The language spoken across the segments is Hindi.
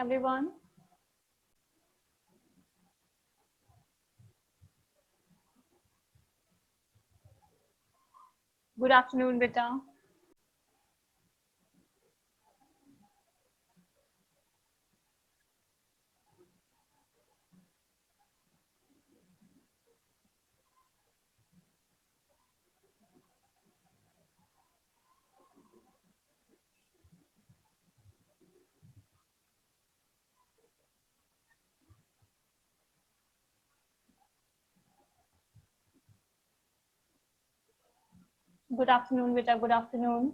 everyone. Good afternoon, beta. Good afternoon बेटा, गुड आफ्टरनून।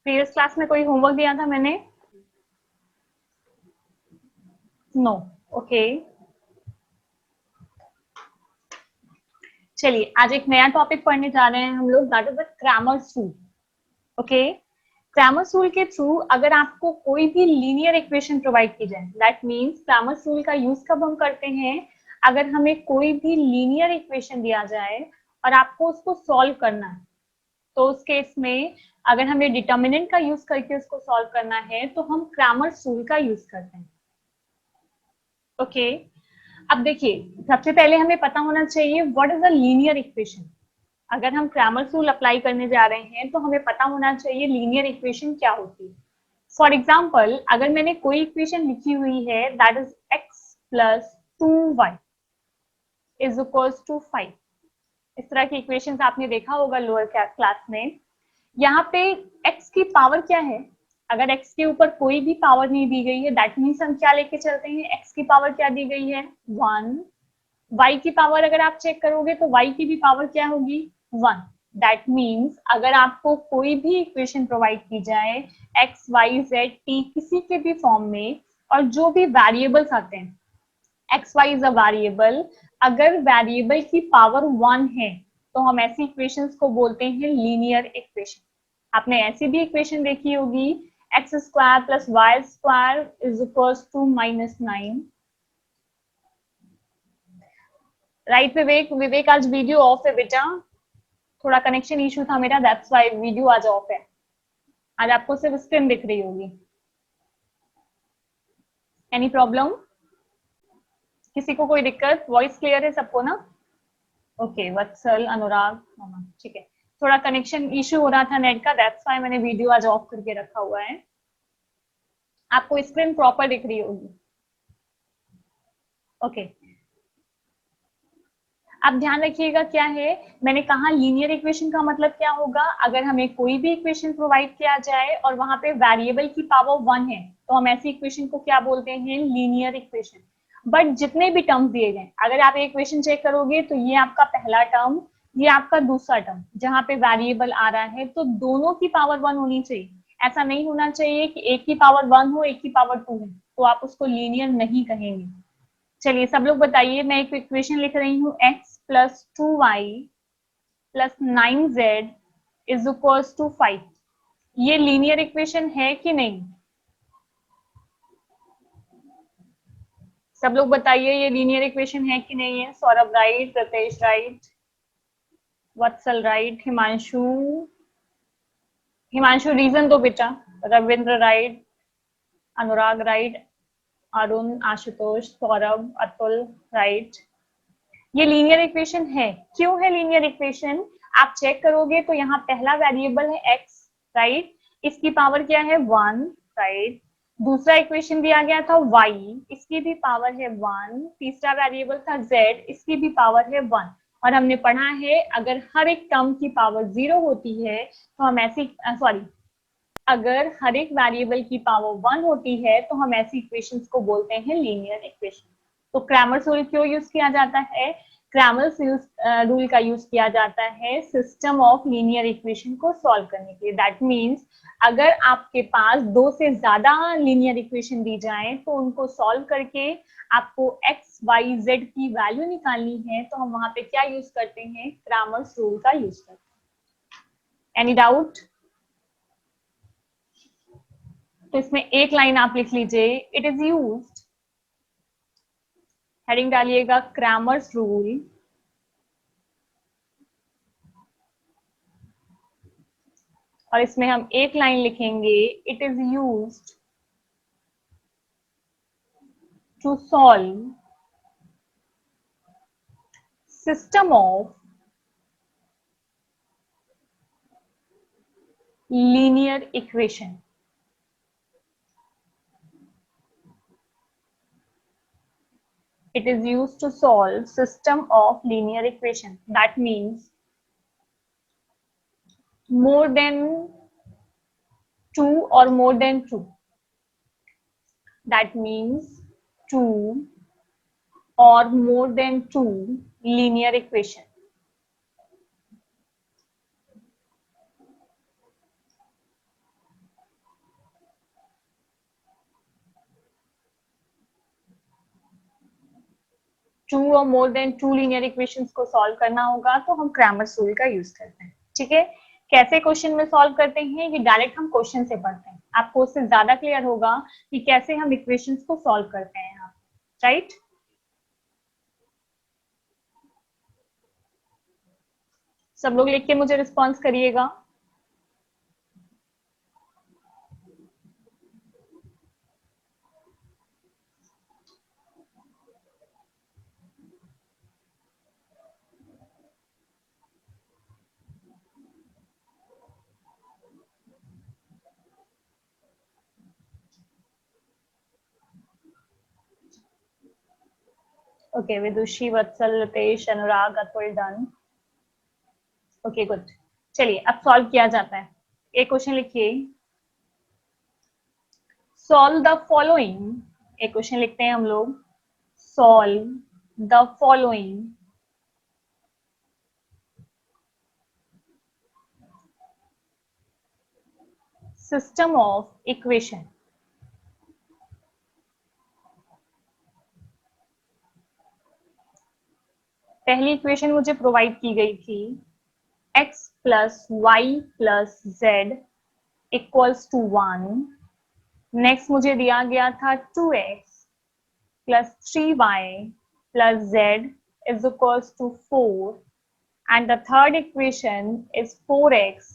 प्रीवियस क्लास में कोई होमवर्क दिया था मैंने? No, okay. चलिए आज एक नया टॉपिक पढ़ने जा रहे हैं हम लोग, that is the Cramer's rule. Okay, Cramer's rule के थ्रू अगर आपको कोई भी लीनियर इक्वेशन प्रोवाइड की जाए, दैट मीन्स क्रैमर्स रूल का यूज कब हम करते हैं, अगर हमें कोई भी लीनियर इक्वेशन दिया जाए और आपको उसको सॉल्व करना है, तो उस केस में अगर हमें डिटर्मिनेंट का यूज करके उसको सॉल्व करना है तो हम क्रैमर्स रूल का यूज करते हैं। ओके, अब देखिए सबसे पहले हमें पता होना चाहिए what is a linear equation. अगर हम क्रैमर्स रूल अप्लाई करने जा रहे हैं तो हमें पता होना चाहिए लीनियर इक्वेशन क्या होती है। फॉर एग्जाम्पल, अगर मैंने कोई इक्वेशन लिखी हुई है that is x plus 2y is equals to 5, इस तरह की इक्वेशंस आपने देखा होगा लोअर क्लास में। यहाँ पे x की पावर क्या है, अगर x के ऊपर कोई भी पावर नहीं दी गई है दैट मीन्स हम क्या लेके चलते हैं, x की पावर क्या दी गई है 1, y की पावर अगर आप चेक करोगे तो y की भी पावर क्या होगी 1। दैट मीन्स अगर आपको कोई भी इक्वेशन प्रोवाइड की जाए x y z t किसी के भी फॉर्म में और जो भी वेरिएबल्स आते हैं, X Y is a variable, अगर वेरिएबल की पावर 1 है तो हम ऐसी इक्वेशंस को बोलते हैं लीनियर इक्वेशन। आपने ऐसी भी इक्वेशन देखी होगी X square plus Y square is equals to -9। Right Vivek? Vivek आज वीडियो ऑफ है बेटा, थोड़ा कनेक्शन इशू था मेरा, दैट्स व्हाई वीडियो आज ऑफ है। आज आपको सिर्फ स्क्रीन दिख रही होगी। Any problem? किसी को कोई दिक्कत? वॉइस क्लियर है सबको ना? ओके, वत्सल, अनुराग, ठीक है। थोड़ा कनेक्शन इशू हो रहा था नेट का, दैट्स व्हाई मैंने वीडियो आज ऑफ करके रखा हुआ है। आपको स्क्रीन प्रॉपर दिख रही होगी। ओके, अब ध्यान रखिएगा क्या है, मैंने कहा लीनियर इक्वेशन का मतलब क्या होगा, अगर हमें कोई भी इक्वेशन प्रोवाइड किया जाए और वहां पे वेरिएबल की पावर 1 है तो हम ऐसी इक्वेशन को क्या बोलते हैं, लीनियर इक्वेशन। बट जितने भी टर्म्स दिए गए, अगर आप इक्वेशन चेक करोगे तो ये आपका पहला टर्म, ये आपका दूसरा टर्म, जहां पे वेरिएबल आ रहा है तो दोनों की पावर 1 होनी चाहिए। ऐसा नहीं होना चाहिए कि एक की पावर 1 हो एक की पावर 2 हो, तो आप उसको लीनियर नहीं कहेंगे। चलिए सब लोग बताइए, मैं एक इक्वेशन लिख रही हूँ x plus 2y plus 9z is equals to 5। ये लीनियर इक्वेशन है कि नहीं? सब लोग बताइए ये लीनियर इक्वेशन है कि नहीं है। Saurabh right, Pratesh right, Vatsal right, Himanshu, Himanshu reason दो बेटा। रविंद्र राइट, अनुराग राइट, अरुण, आशुतोष, सौरभ, अतुल राइट। ये लीनियर इक्वेशन है। क्यों है लीनियर इक्वेशन? आप चेक करोगे तो यहाँ पहला वेरिएबल है x, राइट, इसकी पावर क्या है 1, राइट। दूसरा इक्वेशन दिया गया था y, इसकी भी पावर है 1। तीसरा वेरिएबल था z, इसकी भी पावर है 1। और हमने पढ़ा है अगर हर एक टर्म की पावर 0 होती है तो हम ऐसी अगर हर एक वेरिएबल की पावर 1 होती है तो हम ऐसी इक्वेशंस को बोलते हैं लीनियर इक्वेशन। तो क्रैमर्स रूल क्यों यूज किया जाता है? क्रैमर्स रूल का यूज किया जाता है सिस्टम ऑफ लीनियर इक्वेशन को सॉल्व करने के लिए। दैट मीन्स अगर आपके पास दो से ज्यादा लीनियर इक्वेशन दी जाए तो उनको सॉल्व करके आपको एक्स वाई जेड की वैल्यू निकालनी है तो हम वहां पे क्या यूज करते हैं, क्रैमर्स रूल का यूज करते हैं। Any doubt? तो इसमें एक लाइन आप लिख लीजिए, इट इज यूज्ड, हेडिंग डालिएगा क्रैमर्स रूल और इसमें हम एक लाइन लिखेंगे, it is used to solve system of linear equation. It is used to solve system of linear equation. That means more than two or more than two. That means two or more than two linear equation. Two और more than two linear equations को सॉल्व करना होगा तो हम क्रैमर्स रूल का यूज करते हैं। ठीक है, कैसे क्वेश्चन में सॉल्व करते हैं ये डायरेक्ट हम क्वेश्चन से पढ़ते हैं, आपको उससे ज्यादा क्लियर होगा कि कैसे हम इक्वेशंस को सॉल्व करते हैं यहाँ, राइट। सब लोग लिख के मुझे रिस्पॉन्स करिएगा। Okay, Vidushi, Vatsal, Ritesh, Anurag, Atul done. Okay good, चलिए अब सॉल्व किया जाता है। एक क्वेश्चन लिखिए, सॉल्व द फॉलोइंग। एक क्वेश्चन लिखते हैं हम लोग, solve the following system of equation. पहली इक्वेशन मुझे प्रोवाइड की गई थी x plus Y plus Z equals to 1। Next मुझे दिया गया था 2x plus 3y plus z is equals to 4 and the third equation is 4x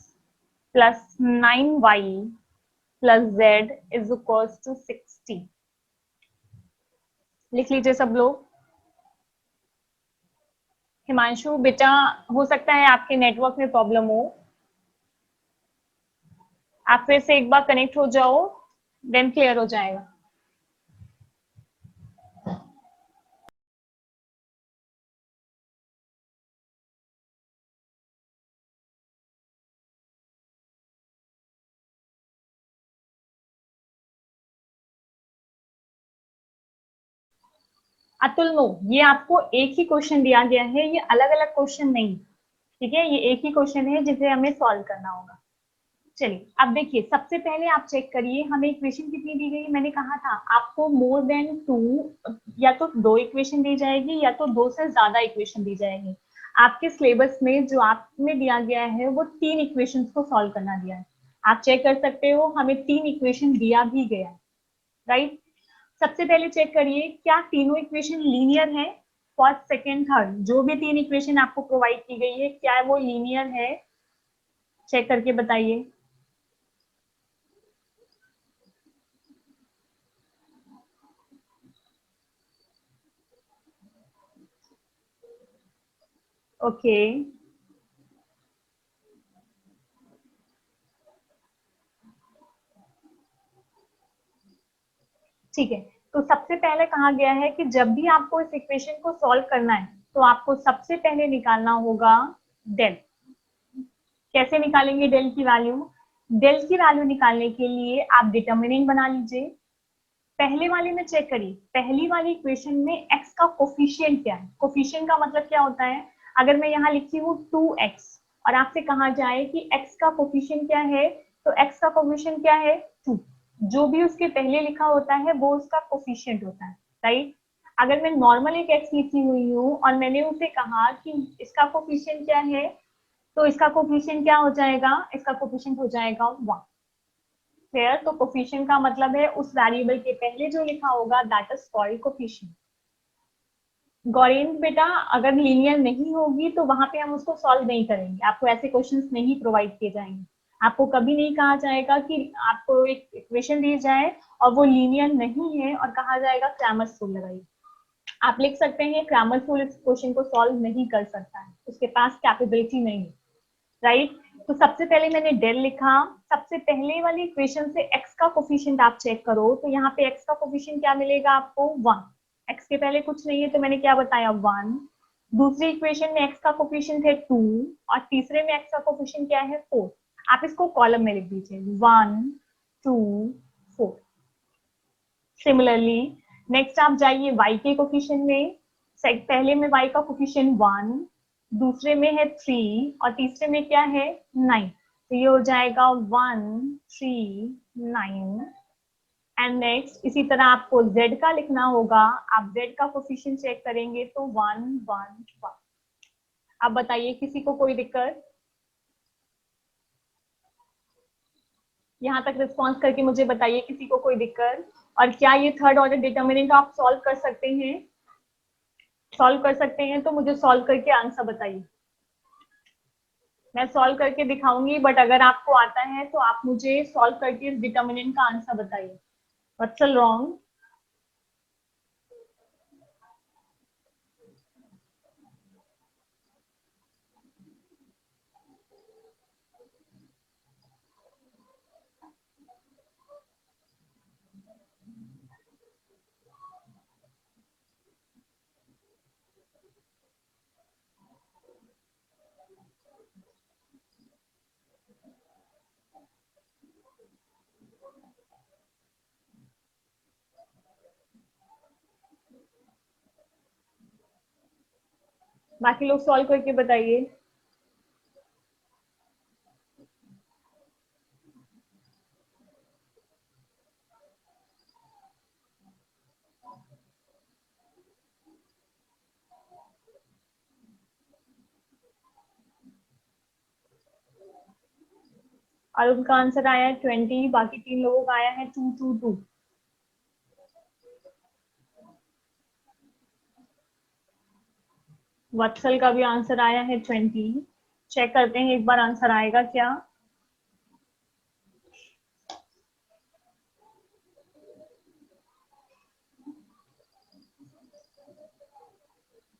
plus 9y plus z is equals to 60। लिख लीजिए सब लोग। हिमांशु बेटा, हो सकता है आपके नेटवर्क में प्रॉब्लम हो, आप फिर से एक बार कनेक्ट हो जाओ, देन क्लियर हो जाएगा। अतुल नो, ये आपको एक ही क्वेश्चन दिया गया है, ये अलग अलग क्वेश्चन नहीं, ठीक है, ये एक ही क्वेश्चन है जिसे हमें सॉल्व करना होगा। चलिए अब देखिए, सबसे पहले आप चेक करिए हमें इक्वेशन कितनी दी गई। मैंने कहा था आपको मोर देन टू, या तो दो इक्वेशन दी जाएगी या तो दो से ज्यादा इक्वेशन दी जाएगी। आपके सिलेबस में जो आपने दिया गया है वो तीन इक्वेशंस को सॉल्व करना दिया है, आप चेक कर सकते हो, हमें तीन इक्वेशन दिया भी गया, राइट। सबसे पहले चेक करिए क्या तीनों इक्वेशन लीनियर है। फर्स्ट, सेकेंड, थर्ड, जो भी तीन इक्वेशन आपको प्रोवाइड की गई है क्या वो लीनियर है, चेक करके बताइए। ओके, ठीक है, तो सबसे पहले कहा गया है कि जब भी आपको इस इक्वेशन को सॉल्व करना है तो आपको सबसे पहले निकालना होगा डेल। कैसे निकालेंगे डेल की वैल्यू? डेल की वैल्यू निकालने के लिए आप डिटर्मिनेंट बना लीजिए। पहले वाले में चेक करिए, पहली वाली इक्वेशन में x का कोफिशिएंट क्या है। कोफिशिएंट का मतलब क्या होता है, अगर मैं यहाँ लिखी हूँ 2x और आपसे कहा जाए कि x का कोफिशिएंट क्या है, तो x का कोफिशिएंट क्या है 2, जो भी उसके पहले लिखा होता है वो उसका कोफिशिएंट होता है, राइट। अगर मैं नॉर्मल एक x लिखी हुई हूँ और मैंने उसे कहा कि इसका कोफिशिएंट क्या है, तो इसका कोफिशिएंट क्या हो जाएगा, इसका कोफिशिएंट हो जाएगा 1। क्लियर? तो कोफिशिएंट का मतलब है उस वेरिएबल के पहले जो लिखा होगा दैट इज कॉल्ड कोफिशिएंट। गौरेंद्र बेटा, अगर लीनियर नहीं होगी तो वहां पे हम उसको सॉल्व नहीं करेंगे, आपको ऐसे क्वेश्चंस नहीं प्रोवाइड किए जाएंगे। आपको कभी नहीं कहा जाएगा कि आपको एक इक्वेशन दी जाए और वो लीनियर नहीं है और कहा जाएगा क्रैमर्स रूल लगाइए। आप लिख सकते हैं क्रैमर्स रूल इस क्वेश्चन को सॉल्व नहीं कर सकता है, उसके पास कैपेबिलिटी नहीं है, राइट। तो सबसे पहले मैंने डेल लिखा, सबसे पहले वाली इक्वेशन से x का कोफिशिएंट आप चेक करो, तो यहाँ पे x का कोफिशिएंट क्या मिलेगा आपको 1, x के पहले कुछ नहीं है तो मैंने क्या बताया 1। दूसरी इक्वेशन में x का कोफिशिएंट है 2 और तीसरे में x का कोफिशिएंट क्या है 4। आप इसको कॉलम में लिख दीजिए 1 2 4। सिमिलरली नेक्स्ट आप जाइए y के कोफिशिएंट में, पहले में y का कोफिशिएंट 1, दूसरे में है 3 और तीसरे में क्या है 9, तो ये हो जाएगा 1 3 9। एंड नेक्स्ट इसी तरह आपको z का लिखना होगा, आप z का कोफिशिएंट चेक करेंगे तो 1 1 1। अब बताइए किसी को कोई दिक्कत? यहाँ तक रिस्पॉन्स करके मुझे बताइए किसी को कोई दिक्कत। और क्या ये थर्ड ऑर्डर डिटर्मिनेंट आप सॉल्व कर सकते हैं? सॉल्व कर सकते हैं तो मुझे सॉल्व करके आंसर बताइए। मैं सॉल्व करके दिखाऊंगी, बट अगर आपको आता है तो आप मुझे सॉल्व करके इस डिटर्मिनेंट का आंसर बताइए। What's wrong? बाकी लोग सॉल्व करके बताइए। और उनका आंसर आया है 20, बाकी 3 लोगों का आया है 2 2 2। वत्सल का भी आंसर आया है 20। चेक करते हैं एक बार आंसर आएगा क्या।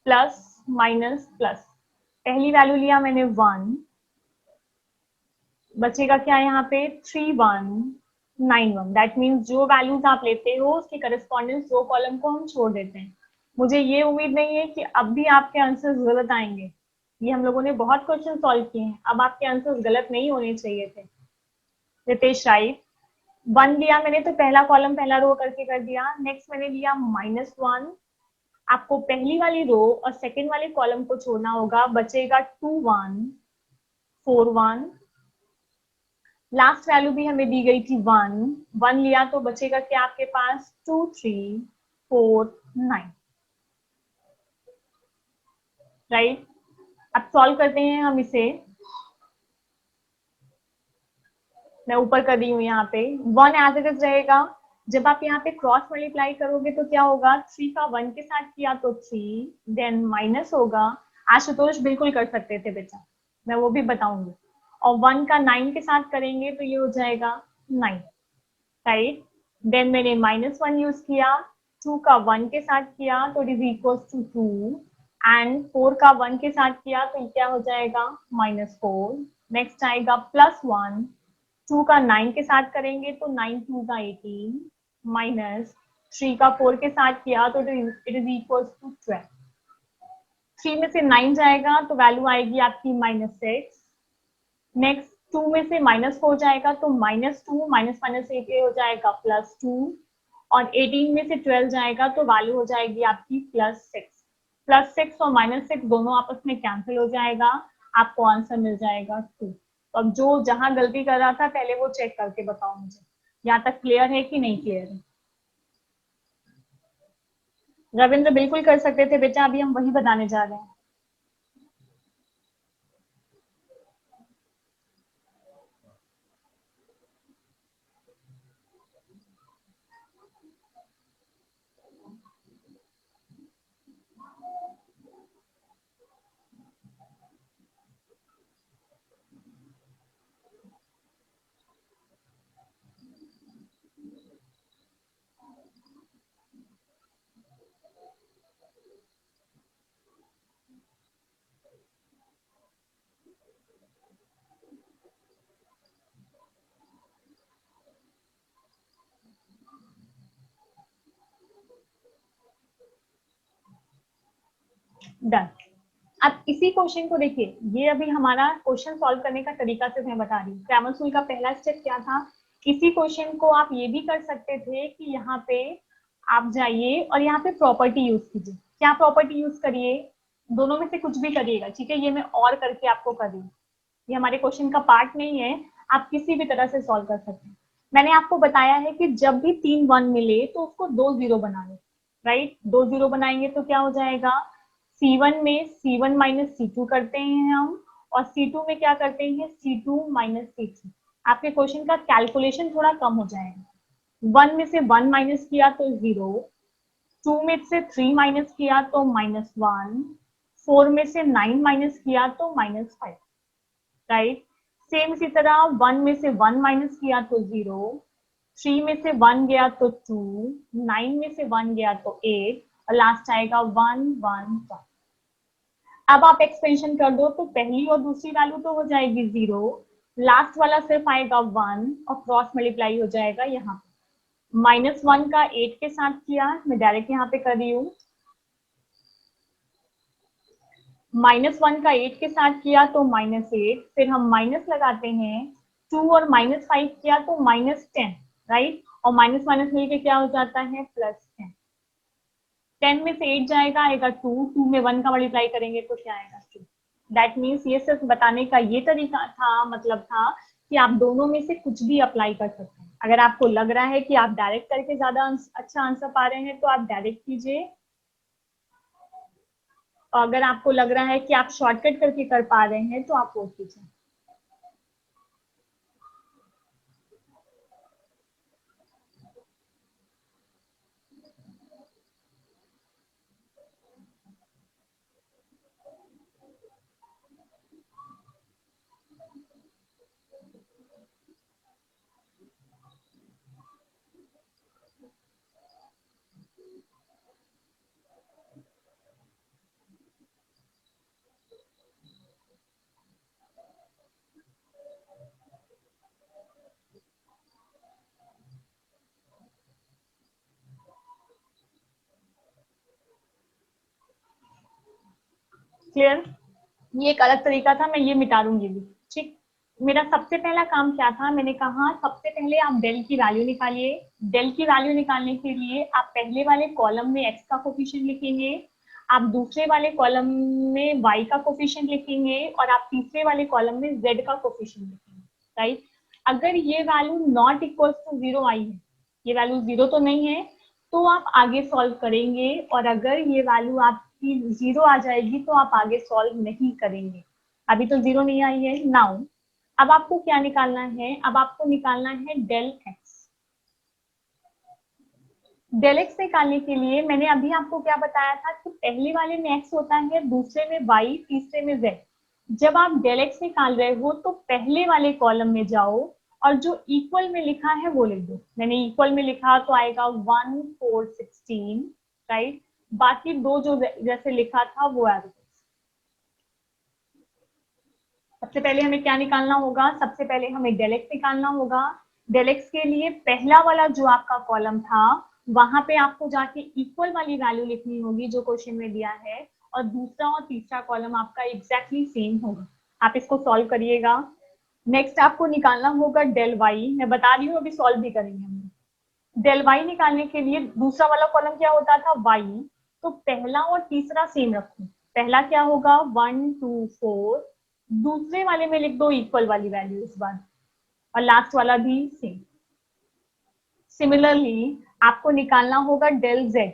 प्लस माइनस प्लस, पहली वैल्यू लिया मैंने 1, बचेगा क्या यहाँ पे 3 1 9 1। दैट मीन्स जो वैल्यूज आप लेते हो उसके करस्पॉन्डेंस दो कॉलम को हम छोड़ देते हैं। मुझे ये उम्मीद नहीं है कि अब भी आपके आंसर्स गलत आएंगे। ये हम लोगों ने बहुत क्वेश्चन सॉल्व किए हैं, अब आपके आंसर्स गलत नहीं होने चाहिए थे। रितेश राइट। 1 लिया मैंने तो पहला कॉलम पहला रो करके कर दिया। नेक्स्ट मैंने लिया -1, आपको पहली वाली रो और सेकेंड वाले कॉलम को छोड़ना होगा, बचेगा 2 1 4 1। लास्ट वैल्यू भी हमें दी गई थी 1, 1 लिया तो बचेगा क्या आपके पास 2 3 4 9, राइट। अब सॉल्व करते हैं हम इसे। मैं ऊपर कर रही हूँ यहाँ पे 1 एज इट इज रहेगा। जब आप यहाँ पे क्रॉस मल्टीप्लाई करोगे तो क्या होगा, 3 का 1 के साथ किया तो 3, देन माइनस होगा। आशुतोष बिल्कुल कर सकते थे बेटा, मैं वो भी बताऊंगी। और 1 का 9 के साथ करेंगे तो ये हो जाएगा 9, राइट। देन मैंने -1 यूज किया, 2 का 1 के साथ किया तो it is equal to 2, and 4 का 1 के साथ किया तो क्या हो जाएगा -4। नेक्स्ट आएगा +1, 2 का 9 के साथ करेंगे तो 9 2 का 18, माइनस 3 का 4 के साथ किया तो इट इज इक्वल टू 12। 3 में से 9 जाएगा तो वैल्यू आएगी आपकी -6। नेक्स्ट 2 में से -4 जाएगा तो -2 माइनस माइनस एक हो जाएगा +2, और 18 में से 12 जाएगा तो वैल्यू हो जाएगी आपकी +6। +6 और -6 दोनों आपस में कैंसिल हो जाएगा, आपको आंसर मिल जाएगा 2। तो अब जो जहां गलती कर रहा था पहले वो चेक करके बताओ मुझे, यहाँ तक क्लियर है कि नहीं क्लियर है? रविंद्र बिल्कुल कर सकते थे बेटा, अभी हम वही बताने जा रहे हैं। डन। अब इसी क्वेश्चन को देखिए, ये अभी हमारा क्वेश्चन सॉल्व करने का तरीका से मैं बता रही हूँ। क्रैमर्स रूल का पहला स्टेप क्या था, इसी क्वेश्चन को आप ये भी कर सकते थे कि यहाँ पे आप जाइए और यहाँ पे प्रॉपर्टी यूज कीजिए। क्या प्रॉपर्टी यूज करिए, दोनों में से कुछ भी करिएगा, ठीक है, ये मैं और करके आपको कर रही हूँ, ये हमारे क्वेश्चन का पार्ट नहीं है, आप किसी भी तरह से सॉल्व कर सकते हैं। मैंने आपको बताया है कि जब भी 3 1 मिले तो उसको 2 0 बना लो, राइट। 2 0 बनाएंगे तो क्या हो जाएगा, C1 में C1 माइनस C2 करते हैं हम, और C2 में क्या करते हैं, C2 माइनस C3। आपके क्वेश्चन का कैलकुलेशन थोड़ा कम हो जाएगा। 1 में से 1 माइनस किया तो 0, 2 में से 3 माइनस किया तो -1, 4 में से 9 माइनस किया तो -5, राइट। सेम इसी तरह 1 में से 1 माइनस किया तो 0, 3 में से 1 गया तो 2, 9 में से 1 गया तो 8, और लास्ट आएगा 1 1 1। अब आप एक्सपेंशन कर दो तो पहली और दूसरी वैल्यू तो हो जाएगी 0, लास्ट वाला सिर्फ आएगा 1 और क्रॉस मल्टीप्लाई हो जाएगा यहाँ पे। -1 का 8 के साथ किया, मैं डायरेक्ट यहाँ पे कर रही हूँ। -1 का 8 के साथ किया तो -8, फिर हम माइनस लगाते हैं, 2 और -5 किया तो -10, राइट, और माइनस माइनस मिलके क्या हो जाता है, +10। 10 में से 8 जाएगा, आएगा 2, 2 में 1 का मल्टीप्लाई करेंगे तो क्या आएगा, 2। दैट मीन्स ये सिर्फ बताने का ये तरीका था, मतलब था कि आप दोनों में से कुछ भी अप्लाई कर सकते हैं। अगर आपको लग रहा है कि आप डायरेक्ट करके ज्यादा अच्छा आंसर पा रहे हैं तो आप डायरेक्ट कीजिए, और अगर आपको लग रहा है कि आप शॉर्टकट करके कर पा रहे हैं तो आप वो कीजिए। क्लियर, ये एक अलग तरीका था, मैं ये मिटा दूंगी भी, ठीक। मेरा सबसे पहला काम क्या था, मैंने कहा सबसे पहले आप डेल की वैल्यू निकालिए। डेल की वैल्यू निकालने के लिए आप पहले वाले कॉलम में एक्स का कोफिशिएंट लिखेंगे, आप दूसरे वाले कॉलम में वाई का कोफिशिएंट लिखेंगे, और आप तीसरे वाले कॉलम में जेड का कोफिशिएंट लिखेंगे, राइट। अगर ये वैल्यू नॉट इक्वल टू 0 आई है, ये वैल्यू 0 तो नहीं है, तो आप आगे सॉल्व करेंगे, और अगर ये वैल्यू आपकी 0 आ जाएगी तो आप आगे सॉल्व नहीं करेंगे। अभी तो 0 नहीं आई है। नाउ अब आपको क्या निकालना है, अब आपको निकालना है डेल एक्स। डेल एक्स निकालने के लिए मैंने अभी आपको क्या बताया था कि पहले वाले में एक्स होता है, दूसरे में वाई, तीसरे में जेड। जब आप डेल एक्स निकाल रहे हो तो पहले वाले कॉलम में जाओ और जो इक्वल में लिखा है वो लिख दो। मैंने इक्वल में लिखा तो आएगा 1 4 16, राइट। बाकी दो जो जैसे लिखा था वो आ गया। सबसे पहले हमें क्या निकालना होगा, सबसे पहले हमें डेल एक्स निकालना होगा। डेल एक्स के लिए पहला वाला जो आपका कॉलम था वहां पे आपको जाके इक्वल वाली वैल्यू लिखनी होगी जो क्वेश्चन में दिया है, और दूसरा और तीसरा कॉलम आपका एग्जैक्टली सेम होगा। आप इसको सॉल्व करिएगा। नेक्स्ट आपको निकालना होगा डेल वाई, मैं बता रही हूँ, अभी सॉल्व भी करेंगे हम। डेल वाई निकालने के लिए दूसरा वाला कॉलम क्या होता था, वाई, तो पहला और तीसरा सेम रखो। पहला क्या होगा 1 2 4, दूसरे वाले में लिख दो इक्वल वाली वैल्यू इस बार, और लास्ट वाला भी सेम। सिमिलरली आपको निकालना होगा del Z,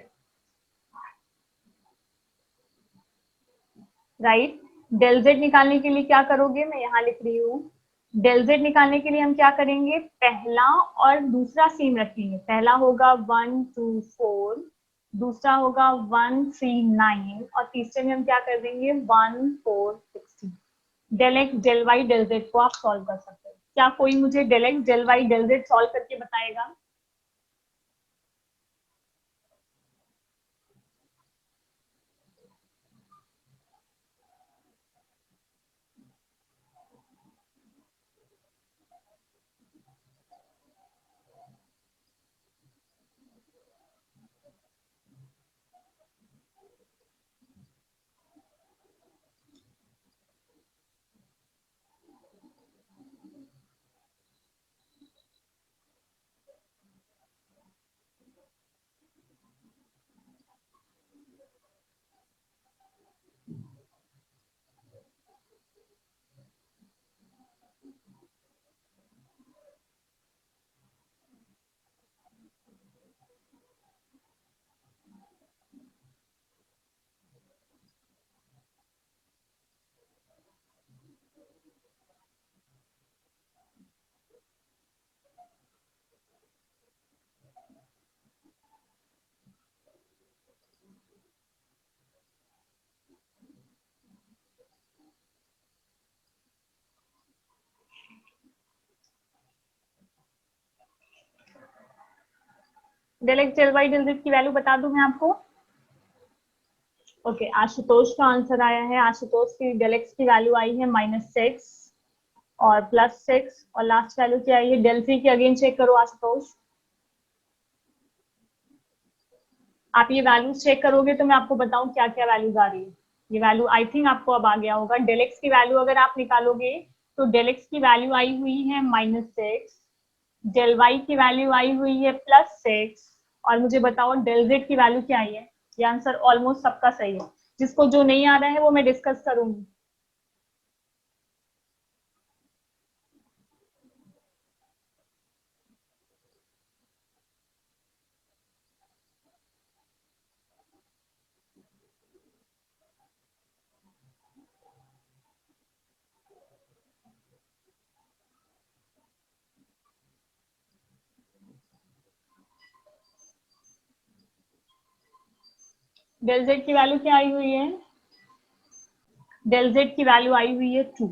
right. Del Z निकालने के लिए क्या करोगे, मैं यहाँ लिख रही हूँ। डेल जेड निकालने के लिए हम क्या करेंगे, पहला और दूसरा सेम रखेंगे। पहला होगा 1 2 4, दूसरा होगा 1 3 9, और तीसरे में हम क्या कर देंगे 1 4 16। Del X del Y del Z को आप सॉल्व कर सकते हो। क्या कोई मुझे del X del Y del Z solve करके बताएगा। Del X del Y del Z की वैल्यू बता दूं मैं आपको। ओके, आशुतोष का आंसर आया है। आशुतोष की डेल एक्स की वैल्यू आई है -6 और +6, और लास्ट वैल्यू क्या आई है डेल सी की? अगेन चेक करो आशुतोष, आप ये वैल्यूज चेक करोगे तो मैं आपको बताऊं क्या क्या वैल्यूज आ रही है। ये वैल्यू आई थिंक आपको अब आ गया होगा। डेल एक्स की वैल्यू अगर आप निकालोगे तो डेल एक्स की वैल्यू आई हुई है -6, डेल वाई की वैल्यू आई हुई है +6, और मुझे बताओ डेल जेड की वैल्यू क्या आई है। ये आंसर ऑलमोस्ट सबका सही है। जिसको जो नहीं आ रहा है वो मैं डिस्कस करूंगी। डेल जेड की वैल्यू क्या आई हुई है? डेल जेड की वैल्यू आई हुई है 2।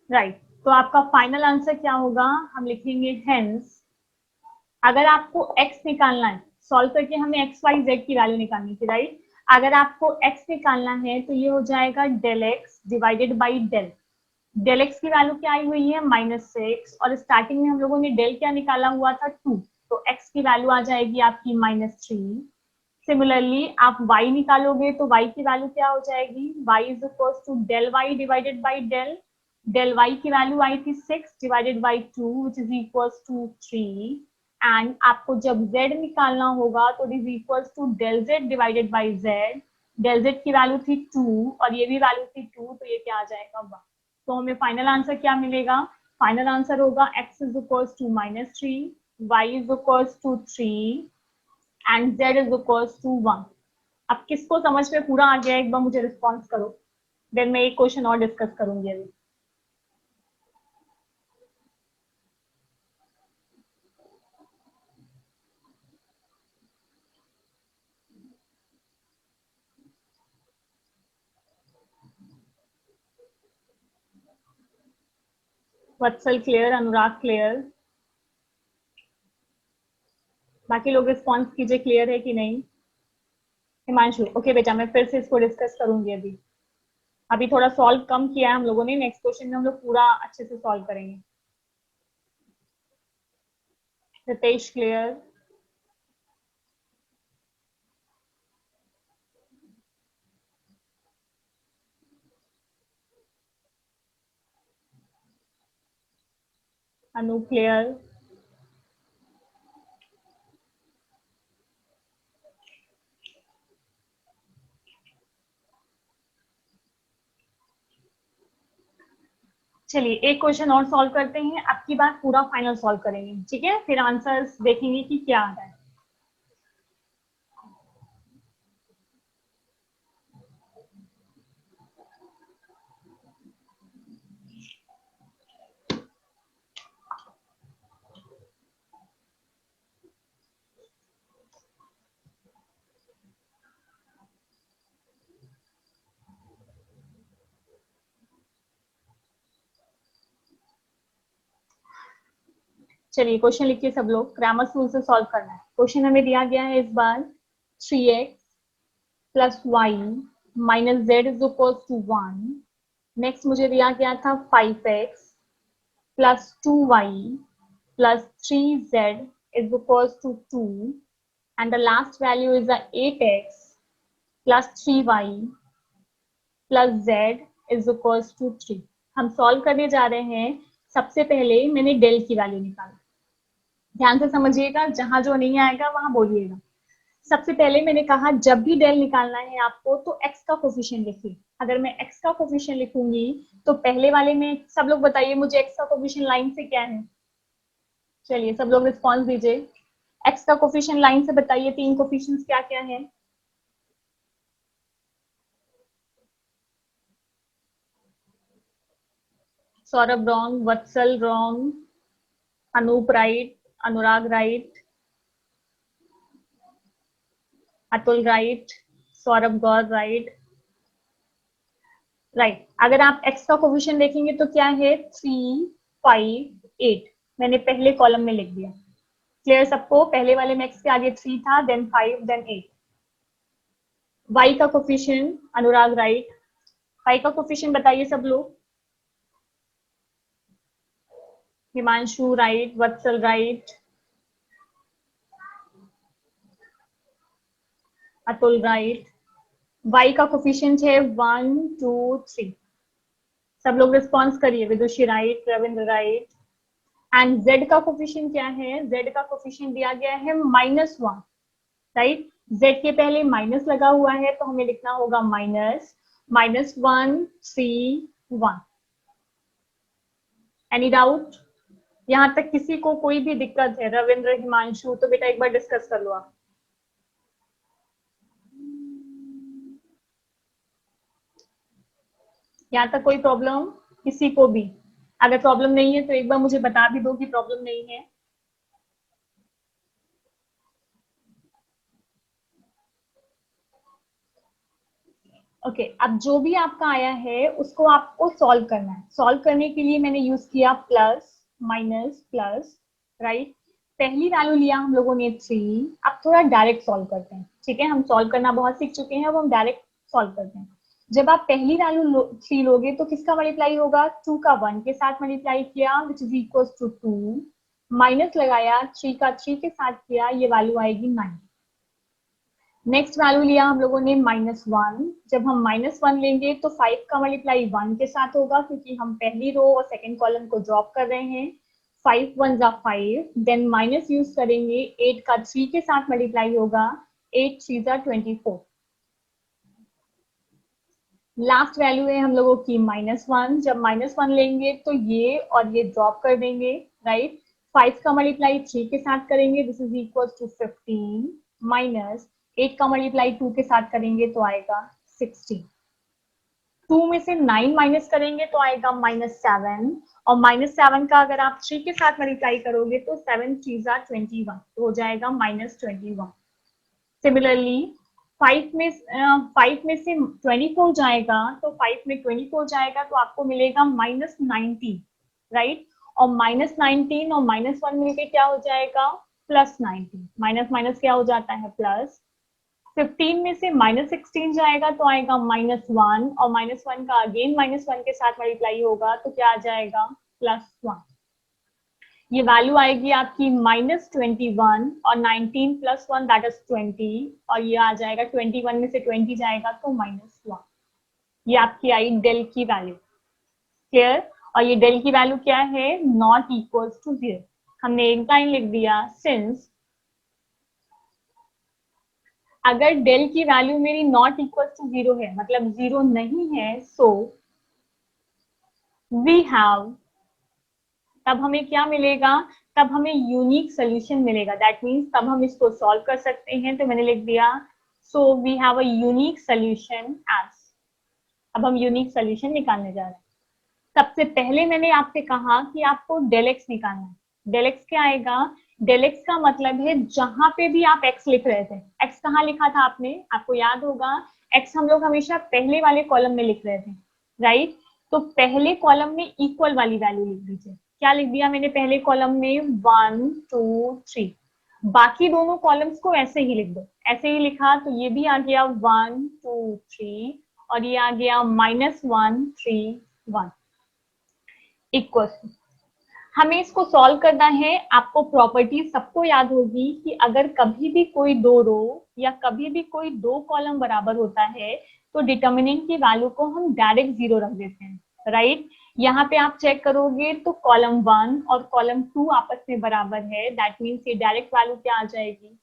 राइट, तो आपका फाइनल आंसर क्या होगा? हम लिखेंगे हेंस। अगर आपको x निकालना है, सॉल्व करके हमें एक्स वाई जेड की वैल्यू निकालनी थी, राइट? अगर आपको x निकालना है तो ये हो जाएगा del X divided by del. Del X की वैल्यू क्या आई हुई है -6, और स्टार्टिंग में हम लोगों ने डेल क्या निकाला हुआ था 2, तो x की वैल्यू आ जाएगी आपकी -3। सिमिलरली आप y निकालोगे तो y की वैल्यू क्या हो जाएगी? y is equal to del Y divided by del. Del y की वैल्यू आई थी 6 divided by 2 which is equal to 3। And आपको जब z निकालना होगा तो it is equal to del z divided by z। Del z की वैल्यू थी 2 और ये भी वैल्यू थी 2, तो ये क्या आ जाएगा 1। तो हमें फाइनल आंसर क्या मिलेगा? फाइनल आंसर होगा x is equal to -3, y is equal to 3 and z is equal to 1। अब किसको समझ में पूरा आ गया एक बार मुझे रिस्पॉन्स करो, देन मैं एक क्वेश्चन और डिस्कस करूंगी अभी। वत्सल क्लियर, अनुराग क्लियर, बाकी लोग रिस्पॉन्स कीजिए क्लियर है कि नहीं। हिमांशु ओके बेटा, मैं फिर से इसको डिस्कस करूंगी अभी। अभी थोड़ा सॉल्व कम किया है हम लोगों ने, नेक्स्ट क्वेश्चन में हम लोग पूरा अच्छे से सॉल्व करेंगे। रितेश क्लियर, अनु क्लियर, चलिए एक क्वेश्चन और सॉल्व करते हैं। अब की बात पूरा फाइनल सॉल्व करेंगे, ठीक है? फिर आंसर्स देखेंगे कि क्या आ रहा है। चलिए क्वेश्चन लिखिए सब लोग, ग्रामर रूल से सॉल्व करना है। क्वेश्चन हमें दिया गया है इस बार 3x plus Y minus Z is equal to 1। Next मुझे दिया गया था 5x plus 2y plus 3z is equals to 2, and the last value is the 8x plus 3y plus z is equals to 3। हम सॉल्व करने जा रहे हैं। सबसे पहले मैंने डेल की वैल्यू निकाली, ध्यान से समझिएगा, जहां जो नहीं आएगा वहां बोलिएगा। सबसे पहले मैंने कहा जब भी डेल निकालना है आपको तो x का कोफिशिएंट लिखिए। अगर मैं x का कोफिशिएंट लिखूंगी तो पहले वाले में, सब लोग बताइए मुझे x का कोफिशिएंट लाइन से क्या है? चलिए सब लोग रिस्पॉन्स दीजिए, x का कोफिशिएंट लाइन से बताइए, तीन कोफिशिएंट्स क्या क्या है? सौरभ रॉन्ग, वत्सल रॉन्ग, अनूप राइट, अनुराग राइट, अतुल राइट, सौरभ गौर राइट, राइट। अगर आप x का कोफिशिएंट देखेंगे तो क्या है 3, 5, 8, मैंने पहले कॉलम में लिख दिया। क्लियर सबको? पहले वाले में x के आगे 3 था, देन 5, देन 8। y का कोफिशिएंट अनुराग राइट, y का कोफिशिएंट बताइए सब लोग। Himanshu right, Vatsal right, Atul right. y का कोफिशिएंट है 1, 2, 3। सब लोग रिस्पॉन्स करिए। Vidushi right, Ravindra right. And z का कोफिशिएंट क्या है? z का कोफिशिएंट दिया गया है -1, राइट। z के पहले माइनस लगा हुआ है तो हमें लिखना होगा -1, 3, 1। Any doubt? यहां तक किसी को कोई भी दिक्कत है? रविंद्र, हिमांशु, तो बेटा एक बार डिस्कस कर लो आप। यहाँ तक कोई प्रॉब्लम किसी को भी? अगर प्रॉब्लम नहीं है तो एक बार मुझे बता भी दो कि प्रॉब्लम नहीं है। ओके अब जो भी आपका आया है उसको आपको सॉल्व करना है। सॉल्व करने के लिए मैंने यूज किया प्लस, माइनस, प्लस, राइट। पहली वैल्यू लिया हम लोगों ने 3। अब थोड़ा डायरेक्ट सॉल्व करते हैं, ठीक है। हम सॉल्व करना बहुत सीख चुके हैं, अब हम डायरेक्ट सॉल्व करते हैं। जब आप पहली वैल्यू 3 लोगे तो किसका मल्टीप्लाई होगा? 2 का 1 के साथ मल्टीप्लाई किया, which is equal to 2। Minus लगाया, 3 का 3 के साथ किया, ये वैल्यू आएगी 9। नेक्स्ट वैल्यू लिया हम लोगों ने -1। जब हम -1 लेंगे तो 5 का मल्टीप्लाई 1 के साथ होगा, क्योंकि हम पहली रो और सेकंड कॉलम को ड्रॉप कर रहे हैं। 5 1 जा 5, देन माइनस यूज करेंगे, 8 का 3 के साथ मल्टीप्लाई होगा, 8 3 जा 24। लास्ट वैल्यू है हम लोगों की -1। जब -1 लेंगे तो ये और ये ड्रॉप कर देंगे, राइट। 5 का मल्टीप्लाई 3 के साथ करेंगे, this is equal to 15, minus 8 का मल्टीप्लाई 2 के साथ करेंगे तो आएगा 16। 2 में से 9 माइनस करेंगे तो आएगा -7, और -7 का अगर आप 3 के साथ मल्टीप्लाई करोगे तो 7 3 जा 21, तो हो जाएगा -21। सिमिलरली 5 में से 24 जाएगा, तो 5 में 24 जाएगा तो आपको मिलेगा -19, राइट। और -19 और -1 मिलके क्या हो जाएगा? +19। माइनस माइनस क्या हो जाता है? प्लस। 15 में से -16 जाएगा तो आएगा -1, और -1 का अगेन -1 के साथ मल्टीप्लाई होगा तो क्या आ जाएगा? +1। ये वैल्यू आएगी आपकी -21, और 19 + 1 दैट इज 20, और ये आ जाएगा 21 में से 20 जाएगा तो -1। ये आपकी आई डेल की वैल्यू। क्लियर? और ये डेल की वैल्यू क्या है? Not equals to 0। हमने एक लाइन लिख दिया, सिंस अगर डेल की वैल्यू मेरी नॉट इक्वल टू 0 है, मतलब 0 नहीं है, सो वी हैव, तब हमें क्या मिलेगा? तब हमें यूनिक सोल्यूशन मिलेगा। दैट मीन्स तब हम इसको सॉल्व कर सकते हैं। तो मैंने लिख दिया, so we have a unique solution as. अब हम यूनिक सोल्यूशन निकालने जा रहे हैं। सबसे पहले मैंने आपसे कहा कि आपको डेल एक्स निकालना है। डेल एक्स क्या आएगा? डेल एक्स का मतलब है जहां पे भी आप एक्स लिख रहे थे, एक्स कहाँ लिखा था आपने? आपको याद होगा, एक्स हम लोग हमेशा पहले वाले कॉलम में लिख रहे थे, राइट। तो पहले कॉलम में इक्वल वाली वैल्यू लिख दीजिए। क्या लिख दिया मैंने पहले कॉलम में? 1 2 3। बाकी दोनों कॉलम्स को ऐसे ही लिख दो। ऐसे ही लिखा तो ये भी आ गया 1 2 3, और ये आ गया -1 3 1 इक्वल। हमें इसको सॉल्व करना है। आपको प्रॉपर्टी सबको याद होगी कि अगर कभी भी कोई दो रो या कभी भी कोई दो कॉलम बराबर होता है तो डिटर्मिनेंट की वैल्यू को हम डायरेक्ट 0 रख देते हैं, राइट। यहाँ पे आप चेक करोगे तो कॉलम 1 और कॉलम 2 आपस में बराबर है, दैट मीन्स ये डायरेक्ट वैल्यू क्या आ जाएगी?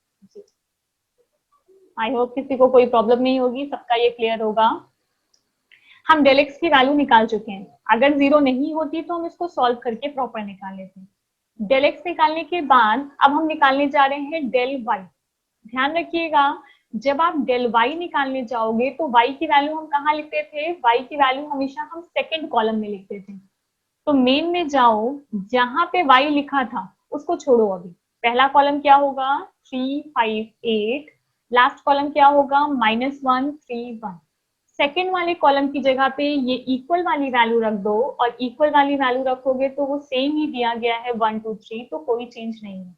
आई होप किसी को कोई प्रॉब्लम नहीं होगी, सबका ये क्लियर होगा। हम डेल एक्स की वैल्यू निकाल चुके हैं। अगर 0 नहीं होती तो हम इसको सॉल्व करके प्रॉपर निकाल लेते हैं। डेल एक्स निकालने के बाद अब हम निकालने जा रहे हैं डेल वाई। ध्यान रखिएगा, जब आप डेल वाई निकालने जाओगे तो वाई की वैल्यू हम कहाँ लिखते थे? वाई की वैल्यू हमेशा हम सेकंड कॉलम में लिखते थे। तो मेन में जाओ, जहां पे y लिखा था उसको छोड़ो। अभी पहला कॉलम क्या होगा 3 5 8, लास्ट कॉलम क्या होगा -1 3 1। सेकेंड वाले कॉलम की जगह पे ये इक्वल वाली वैल्यू रख दो, और इक्वल वाली वैल्यू रखोगे तो वो सेम ही दिया गया है 1 2 3, तो कोई चेंज नहीं है।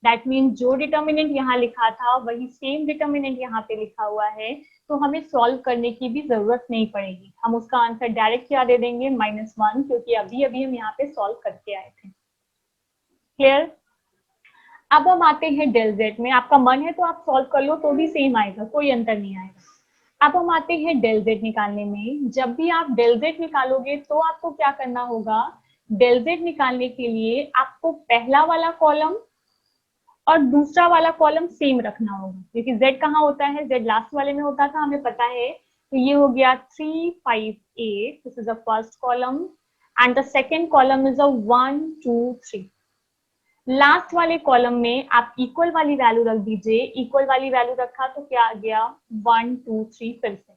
दैट मीन जो डिटर्मिनेंट यहाँ लिखा था वही सेम डिटर्मिनेंट यहाँ पे लिखा हुआ है, तो हमें सॉल्व करने की भी जरूरत नहीं पड़ेगी। हम उसका आंसर डायरेक्ट क्या दे देंगे -1, क्योंकि अभी अभी हम यहाँ पे सॉल्व करके आए थे। क्लियर? अब हम आते हैं डेल जेड में। आपका मन है तो आप सॉल्व कर लो तो भी सेम आएगा, कोई अंतर नहीं आएगा। अब हम आते हैं डेल जेड निकालने में। जब भी आप डेल जेड निकालोगे तो आपको क्या करना होगा, डेल जेड निकालने के लिए आपको पहला वाला कॉलम और दूसरा वाला कॉलम सेम रखना होगा, क्योंकि z कहाँ होता है, z लास्ट वाले में होता था, हमें पता है। तो ये हो गया 3 5 8, this is the first column, and the second column is a 1 2 3। Last वाले कॉलम में आप इक्वल वाली वैल्यू रख दीजिए। इक्वल वाली वैल्यू रखा तो क्या आ गया 1 2 3। फिर से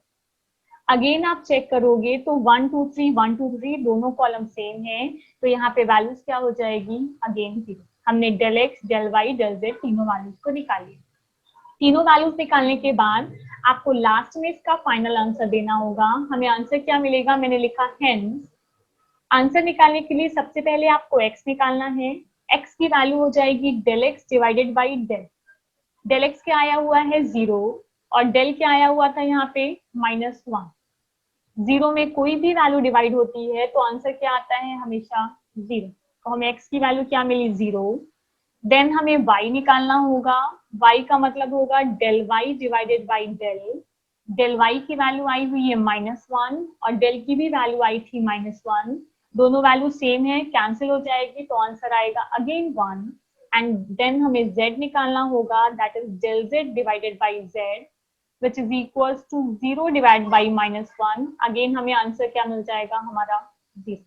अगेन आप चेक करोगे तो 1 2 3 1 2 3 दोनों कॉलम सेम है, तो यहाँ पे वैल्यूज क्या हो जाएगी अगेन 0। हमने del X del Y del Z तीनों वैल्यूज को निकाल लिया। तीनों वैल्यूज निकालने के बाद आपको लास्ट में इसका फाइनल आंसर देना होगा। हमें आंसर क्या मिलेगा, मैंने लिखा हेंस। आंसर निकालने के लिए सबसे पहले आपको x निकालना है। x की वैल्यू हो जाएगी del X divided by del. Del X क्या आया हुआ है 0, और डेल क्या आया हुआ था यहाँ पे -1। 0 में कोई भी वैल्यू डिवाइड होती है तो आंसर क्या आता है हमेशा 0। तो हमें x की वैल्यू क्या मिली 0। देन हमें y निकालना होगा। y का मतलब होगा del y divided by del. Del y की वैल्यू आई हुई है -1, और डेल की भी वैल्यू आई थी -1। दोनों वैल्यू सेम है, कैंसिल हो जाएगी, तो आंसर आएगा अगेन 1। एंड देन हमें z निकालना होगा, that is del z divided by z, which is equals to 0 divided by -1। Again हमें आंसर क्या मिल जाएगा हमारा 0।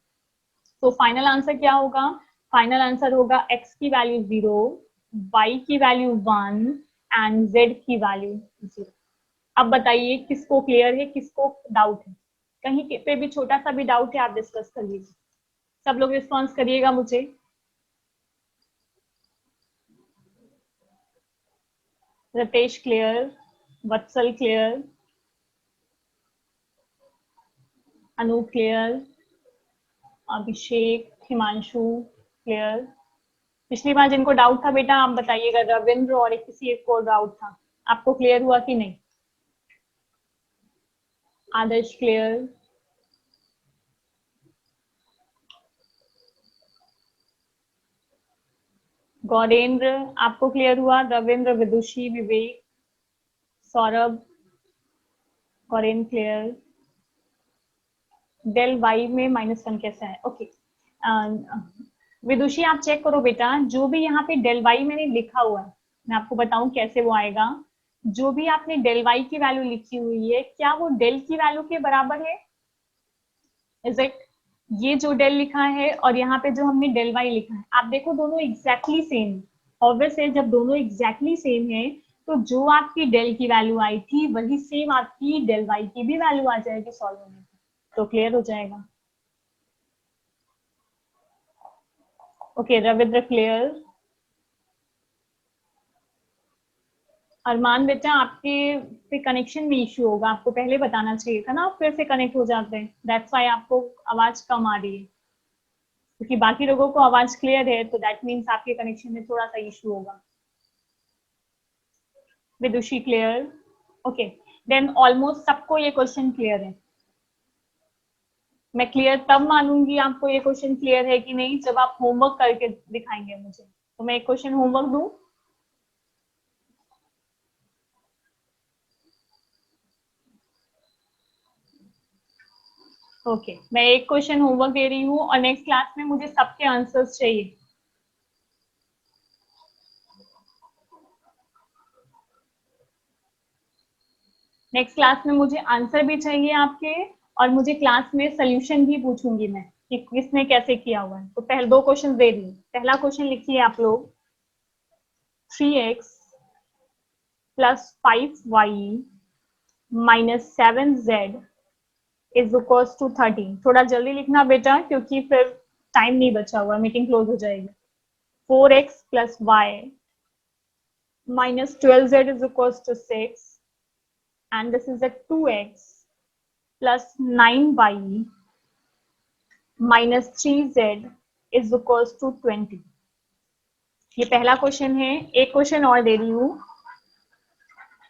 तो फाइनल आंसर क्या होगा, फाइनल आंसर होगा x की वैल्यू 0, y की वैल्यू 1 एंड z की वैल्यू 0। अब बताइए किसको क्लियर है, किसको डाउट है, कहीं पे भी छोटा सा भी डाउट है आप डिस्कस कर लीजिए। सब लोग रिस्पॉन्स करिएगा मुझे। रितेश क्लियर, वत्सल क्लियर, अनूप क्लियर, अभिषेक, हिमांशु क्लियर। पिछली बार जिनको डाउट था बेटा आप बताइएगा, रविंद्र और एक किसी एक को डाउट था, आपको क्लियर हुआ कि नहीं। आदर्श क्लियर, गौरेंद्र आपको क्लियर हुआ, रविंद्र, विदुषी, विवेक, सौरभ, गौरेंद्र क्लियर। डेल वाई में -1 कैसा है, ओके। विदुषी आप चेक करो बेटा, जो भी यहाँ पे डेल वाई मैंने लिखा हुआ है, मैं आपको बताऊं कैसे वो आएगा। जो भी आपने डेल वाई की वैल्यू लिखी हुई है, क्या वो डेल की वैल्यू के बराबर है, इज इट। ये जो डेल लिखा है और यहाँ पे जो हमने डेल वाई लिखा है, आप देखो दोनों एग्जैक्टली सेम है। ऑब्वियस है, जब दोनों एग्जैक्टली सेम है तो जो आपकी डेल की वैल्यू आई थी वही सेम आपकी डेल वाई की भी वैल्यू आ जाएगी सॉल्व होने पर, तो क्लियर हो जाएगा। Okay Ravindra clear. अरमान बेटा आपके पे कनेक्शन में इश्यू होगा, आपको पहले बताना चाहिए था ना, आप फिर से कनेक्ट हो जाते हैं, दैट्स व्हाई आपको आवाज कम आ रही है। क्योंकि बाकी लोगों को आवाज क्लियर है तो दैट मीन्स आपके कनेक्शन में थोड़ा सा इश्यू होगा। विदुषी क्लियर, ओके। देन ऑलमोस्ट सबको ये क्वेश्चन क्लियर है। मैं क्लियर तब मानूंगी आपको ये क्वेश्चन क्लियर है कि नहीं जब आप होमवर्क करके दिखाएंगे मुझे। तो मैं एक क्वेश्चन होमवर्क दूं, ओके मैं एक क्वेश्चन होमवर्क दे रही हूँ और नेक्स्ट क्लास में मुझे सबके आंसर्स चाहिए। नेक्स्ट क्लास में मुझे आंसर भी चाहिए आपके, और मुझे क्लास में सोल्यूशन भी पूछूंगी मैं कि किसने कैसे किया हुआ है। तो पहले दो क्वेश्चन दे दी, पहला क्वेश्चन लिखिए आप लोग, 3x plus 5y minus 7z is equals to 13। थोड़ा जल्दी लिखना बेटा क्योंकि फिर टाइम नहीं बचा हुआ, मीटिंग क्लोज हो जाएगी। 4x plus y minus 12z is equals to 6, and this is a 2x plus 9y minus 3z is equals to 20। ये पहला क्वेश्चन है। एक क्वेश्चन और दे रही हूँ,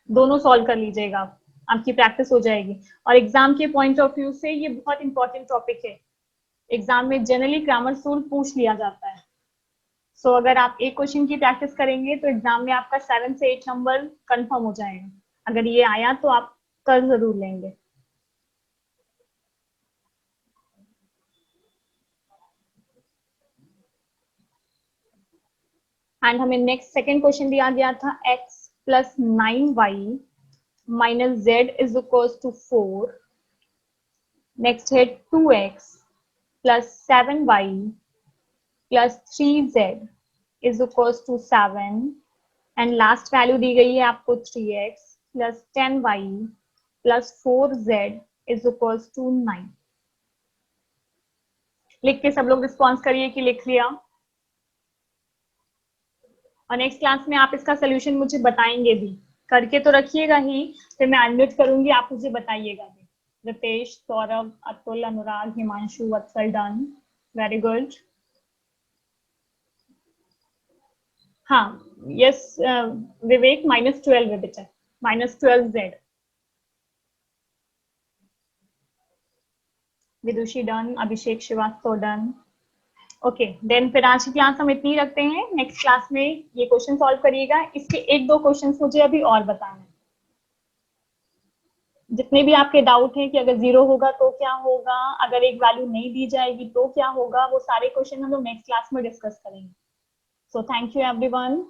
दोनों सॉल्व कर लीजिएगा, आपकी प्रैक्टिस हो जाएगी। और एग्जाम के पॉइंट ऑफ व्यू से ये बहुत इंपॉर्टेंट टॉपिक है, एग्जाम में जनरली ग्रामर रूल पूछ लिया जाता है। सो अगर आप एक क्वेश्चन की प्रैक्टिस करेंगे तो एग्जाम में आपका 7 से 8 नंबर कंफर्म हो जाएगा। अगर ये आया तो आप कर जरूर लेंगे। एंड हमें नेक्स्ट सेकेंड क्वेश्चन दिया गया था x plus 9y minus z is equals to 4। Next है 2x plus 7y plus 3z is equals to 7, and last value दी गई है आपको 3x plus 10y plus 4z is equals to 9। लिख के सब लोग रिस्पॉन्स करिए कि लिख लिया। और नेक्स्ट क्लास में आप इसका सोल्यूशन मुझे बताएंगे भी, करके तो रखिएगा ही, फिर मैं अनम्यूट करूंगी, आप मुझे बताइएगा भी। रितेश, सौरभ, अतुल, अनुराग, हिमांशु, वत्सल, डन, वेरी गुड। हाँ यस विवेक, -12 है बेटा, -12z। विदुषी डन, अभिषेक श्रीवास्तव डन। ओके देन फिर आज की क्लास हम इतनी रखते हैं। नेक्स्ट क्लास में ये क्वेश्चन सॉल्व करिएगा। इसके एक दो क्वेश्चंस मुझे अभी और बताना है, जितने भी आपके डाउट हैं कि अगर 0 होगा तो क्या होगा, अगर एक वैल्यू नहीं दी जाएगी तो क्या होगा, वो सारे क्वेश्चन हम लोग नेक्स्ट क्लास में डिस्कस करेंगे। So thank you everyone.